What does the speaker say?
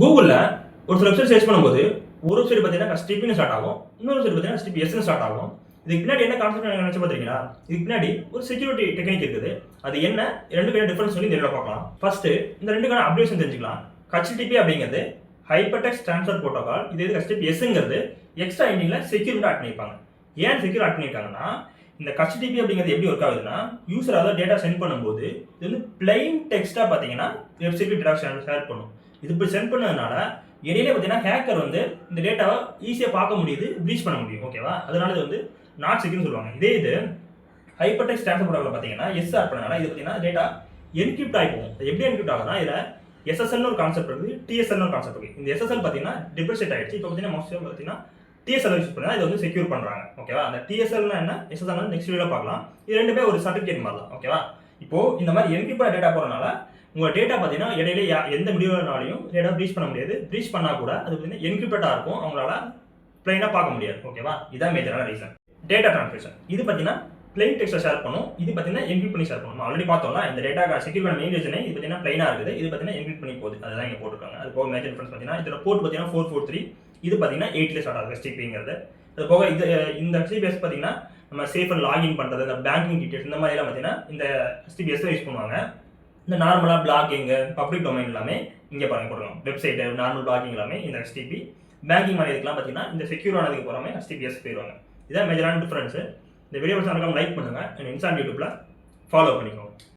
கூகுளில் ஒரு சில வெப்சைட் சர்ச் பண்ணும்போது ஒரு வெப்சைட் பார்த்தீங்கன்னா HTTP ஸ்டார்ட் ஆகும், இன்னொரு வெப்சைட் பார்த்தீங்கன்னா HTTPS ஸ்டார்ட் ஆகும். இதுக்கு பின்னாடி என்ன கான்செப்ட் நினைச்சு பார்த்துருக்கீங்களா? இதுக்கு பின்னாடி ஒரு செக்யூரிட்டி டெக்னிக் இருக்குது. அது என்ன, ரெண்டுக்கான டிஃபரன்ஸ் சொல்லி நேரில் பார்க்கலாம். ஃபர்ஸ்ட் இந்த ரெண்டுக்கான அப்டேஷன் தெரிஞ்சுக்கலாம். HTTP அப்படிங்கிறது ஹைப்பர்டெக்ஸ்ட் ட்ரான்ஸ்ஃபர் புரோட்டோகால். இது HTTPSங்கிறது எக்ஸ்ட்ரா எண்டிங்கில் செக்யூரிட்டி ஆட் பண்ணியிருப்பாங்க. ஏன் செக்யூர் ஆட் பண்ணியிருக்காங்கன்னா, இந்த HTTP அப்படிங்கிறது எப்படி ஒர்க் ஆகுதுன்னா, யூசர் அதாவது டேட்டா சென்ட் பண்ணும்போது இது வந்து பிளைன் டெக்ஸ்ட்டாக பார்த்தீங்கன்னா வெப்சைட் டேட்டா ஷேர் பண்ணும். இது இப்படி சென்ட் பண்ணதுனால இடையிலே பார்த்தீங்கன்னா ஹேக்கர் வந்து இந்த டேட்டாவை ஈஸியாக பார்க்க முடியுது, ப்ரீச் பண்ண முடியும். ஓகேவா? அதனால இது வந்து நாட் செக்யூர்னு சொல்லுவாங்க. இதே இது ஹைப்பர்டெக்ஸ்ட் ட்ரான்ஸ்ஃபர் புரோட்டோகால் பார்த்தீங்கன்னா ஆட் பண்ணனால இது பார்த்தீங்கன்னா டேட்டா என்கிரிப்ட் ஆகி போகும். எப்படி என்கிரிப்ட் ஆகுதுன்னா, இதில் SSL ஒரு கான்செப்ட் இருக்குது, TSL ஒரு கான்செப்ட் இருக்குது. இந்த SSL பார்த்தீங்கன்னா டிப்ரெசிட் ஆயிடுச்சு. இப்போ பார்த்தீங்கன்னா மோஸ்ட்லி பார்த்தீங்கன்னா TSL யூஸ் பண்ணி இதை வந்து செக்யூர் பண்ணுறாங்க. ஓகேவா? அந்த TSLனா என்ன, SSL நெக்ஸ்ட் வீடியோவில் பார்க்கலாம். இது ரெண்டுமே ஒரு சர்டிஃபிகேட் மாதிரி தான். ஓகேவா? இப்போ இந்த மாதிரி என்கிரிப்ட் டேட்டா போகிறனால உங்கள் டேட்டா பார்த்தீங்கன்னா இடையில எந்த முடிவுனாலையும் டேட்டா ப்ரீச் பண்ண முடியாது. ப்ரீச் பண்ணால் கூட அது பார்த்தீங்கன்னா என்கிரிப்டாக இருக்கும், அவங்களால பிளைனாக பார்க்க முடியாது. ஓகேவா? இதான் மேஜரான ரீசன். டேட்டா ட்ரான்ஸ்மிஷன் இது பார்த்தீங்கன்னா பிளைன் டெக்ஸ்ட்டை ஷேர் பண்ணும், இது பார்த்தீங்கன்னா என்கிரிப்ட் பண்ணி ஷேர் பண்ணும். ஆல்ரெடி பார்த்தோம்ல, இந்த டேட்டா செக்யூர் பண்ண மெயின் ரீசனே இது பார்த்தீங்கன்னா பிளைனாக இருக்குது, இது பார்த்தீங்கன்னா என்கிரிப்ட் பண்ணி போகுது. அதெல்லாம் இங்கே போட்டுருக்காங்க. அது போக மேஜர் டிஃபரன்ஸ் பார்த்தீங்கன்னா இதோட போர்ட் பார்த்தீங்கன்னா 443, இது பார்த்தீங்கன்னா 8ல ஸ்டார்ட் ஆகுது HTTPங்கிறது. அது போக இந்த HTTPS பார்த்தீங்கன்னா நம்ம சேஃப் அண்ட் லாகின் பண்ணுறது, இந்த பேங்கிங் டீட்டெயில்ஸ் இந்த மாதிரிலாம் பார்த்தீங்கன்னா இந்த HTTPS யூஸ் பண்ணுவாங்க. இந்த நார்மலாக பிளாகிங், பப்ளிக் டொமைன் எல்லாமே இங்கே பாருங்க போடலாம். வெப்சைட் நார்மல் பிளாகிங் எல்லாமே இந்த HTTP, பேங்கிங் மாதிரி இதுக்கெல்லாம் பார்த்தீங்கன்னா இந்த செக்யூர் ஆனதுக்கு போகிறாமே HTTPS போயிடுவாங்க. இதான் மேஜரான டிஃபரன்ஸ். இந்த வீடியோ மறக்காம லைக் பண்ணுங்க, இன்ஸ்டாகிராம் யூடியூப்ல ஃபாலோ பண்ணிக்கோங்க.